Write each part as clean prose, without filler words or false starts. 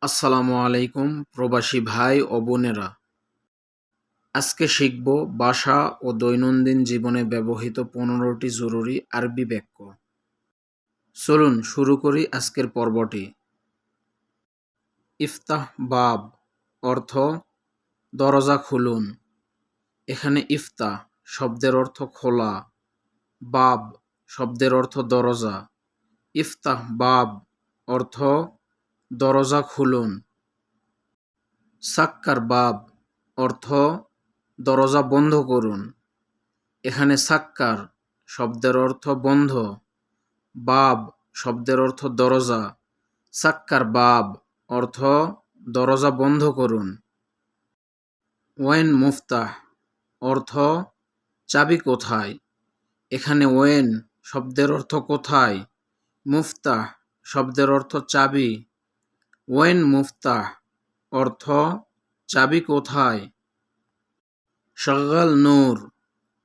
আসসালামু আলাইকুম প্রবাসী ভাই ও বোনেরা। আজকে শিখব ভাষা ও দৈনন্দিন জীবনে ব্যবহৃত 15টি জরুরি আরবি বাক্য। চলুন শুরু করি আজকের পর্বটি। ইফতাহ বাব অর্থ দরজা খুলুন। এখানে ইফতাহ শব্দের অর্থ খোলা, বাব শব্দের অর্থ দরজা। ইফতাহ বাব অর্থ দরজা খুলুন। সাক্কার বাব অর্থ দরজা বন্ধ করুন। এখানে সাক্কার শব্দের অর্থ বন্ধ, বাব শব্দের অর্থ দরজা। সাক্কার বাব অর্থ দরজা বন্ধ করুন। ওয়েন মুফতাহ অর্থ চাবি কোথায়। এখানে ওয়েন শব্দের অর্থ কোথায়, মুফতাহ শব্দের অর্থ চাবি। ওয়েন মুফতাহ অর্থ চাবি কোথায়। শাগাল নূর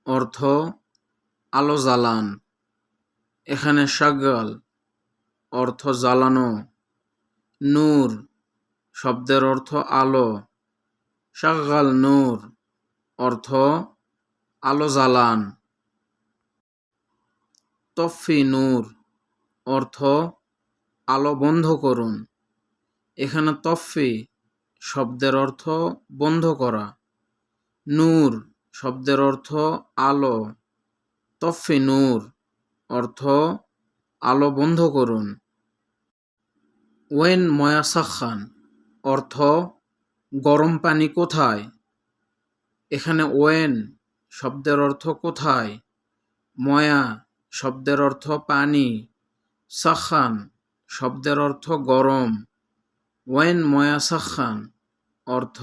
অর্থ আলো জ্বালান। এখানে শাগাল অর্থ জ্বালানো, নূর শব্দের অর্থ আলো। শাগাল নূর অর্থ আলো জ্বালান। তফি নূর অর্থ আলো বন্ধ করুন। এখানে তফি শব্দের অর্থ বন্ধ করা, নূর শব্দের অর্থ আলো। তফি নূর অর্থ আলো বন্ধ করুন। ওয়েন ময়াসাখান অর্থ গরম পানি কোথায়। এখানে ওয়েন শব্দের অর্থ কোথায়, ময়া শব্দের অর্থ পানি, সাখান শব্দের অর্থ গরম। ওয়েন ময়াসাখান অর্থ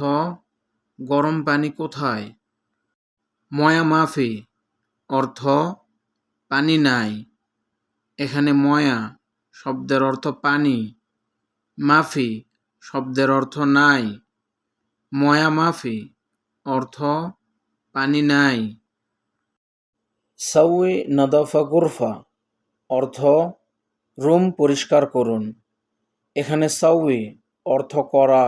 গরম পানি কোথায়। ময়া মাফি অর্থ পানি নাই। এখানে ময়া শব্দের অর্থ পানি, মাফি শব্দের অর্থ নাই। ময়া মাফি অর্থ পানি নাই। সাউই নাদাফা গুরফা অর্থ রুম পরিষ্কার করুন। এখানে সাউই অর্থ করা,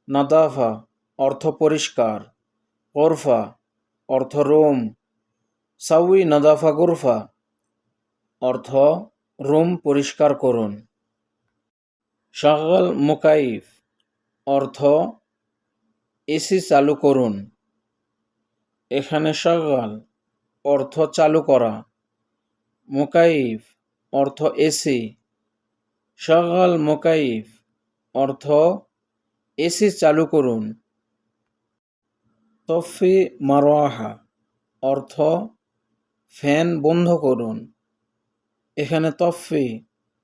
নাদাফা অর্থ পরিষ্কার, গুরফা অর্থ রুম। সাউই নাদাফা গুরফা অর্থ রুম পরিষ্কার করুন। শাগাল মুকাইফ অর্থ এসি চালু করুন। এখানে শাগাল অর্থ চালু করা, মুকাইফ অর্থ এসি। শাগাল মুকাইফ অর্থ এসি চালু করুন। তফি মারওয়াহা অর্থ ফ্যান বন্ধ করুন। এখানে তফি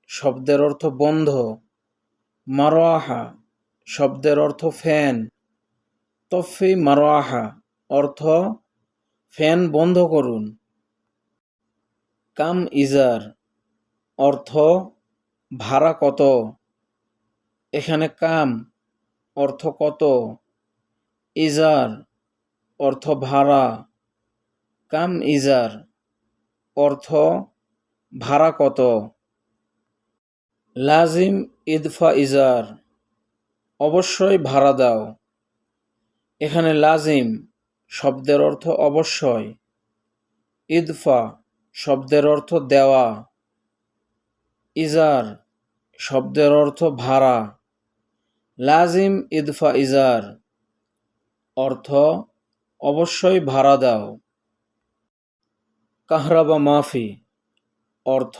শব্দের অর্থ বন্ধ, মারওয়াহা শব্দের অর্থ ফ্যান। তফি মারওয়াহা অর্থ ফ্যান বন্ধ করুন। কাম ইজার অর্থ ভাড়া কত। এখানে কাম অর্থ কত, ইজার অর্থ ভাড়া। কাম ইজার অর্থ ভাড়া কত। লাজিম ইদফা ইজার অবশ্যই ভাড়া দাও। এখানে লাজিম শব্দের অর্থ অবশ্যই, ইদফা শব্দের অর্থ দেওয়া, ইজার শব্দের অর্থ ভাড়া। লাজিম ইদফা ইজার অর্থ অবশ্যই ভাড়া দাও। কাহরাবা মাফি অর্থ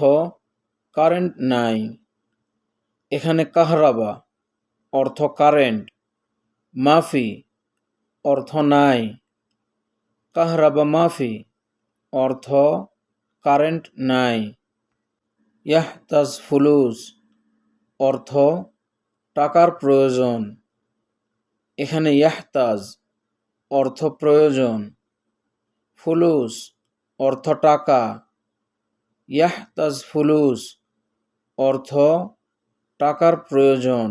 কারেন্ট নাই। এখানে কাহরাবা অর্থ কারেন্ট, মাফি অর্থ নাই। কাহরাবা মাফি অর্থ কারেন্ট নাই। ইয়াহতাজ ফুলুস অর্থ টাকার প্রয়োজন। এখানে ইয়াহতাজ অর্থ প্রয়োজন, ফুলুস অর্থ টাকা। ইয়াহতাজ ফুলুস অর্থ টাকার প্রয়োজন।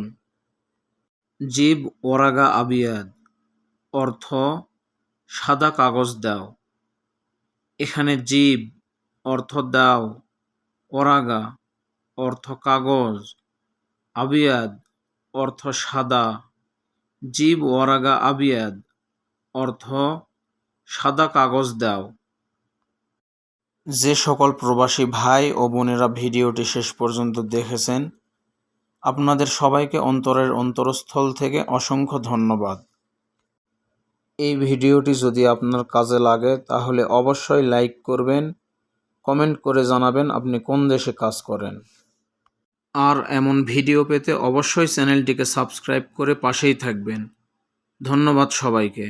জিব ওরাগা আবিয়াদ অর্থ সাদা কাগজ দাও। এখানে জিব অর্থ দাও, ওরাগা অর্থ কাগজ, আবিয়াদ অর্থ সাদা, জিব ওয়ারাগা আবিয়াদ অর্থ সাদা কাগজ দাও। যে সকল প্রবাসী ভাই ও বোনেরা ভিডিওটি শেষ পর্যন্ত দেখেছেন, আপনাদের সবাইকে অন্তরের অন্তরস্থল থেকে অসংখ্য ধন্যবাদ। এই ভিডিওটি যদি আপনার কাজে লাগে তাহলে অবশ্যই লাইক করবেন, কমেন্ট করে জানাবেন আপনি কোন দেশে কাজ করেন। আর এমন ভিডিও পেতে অবশ্যই চ্যানেলটিকে সাবস্ক্রাইব করে পাশেই থাকবেন। ধন্যবাদ সবাইকে।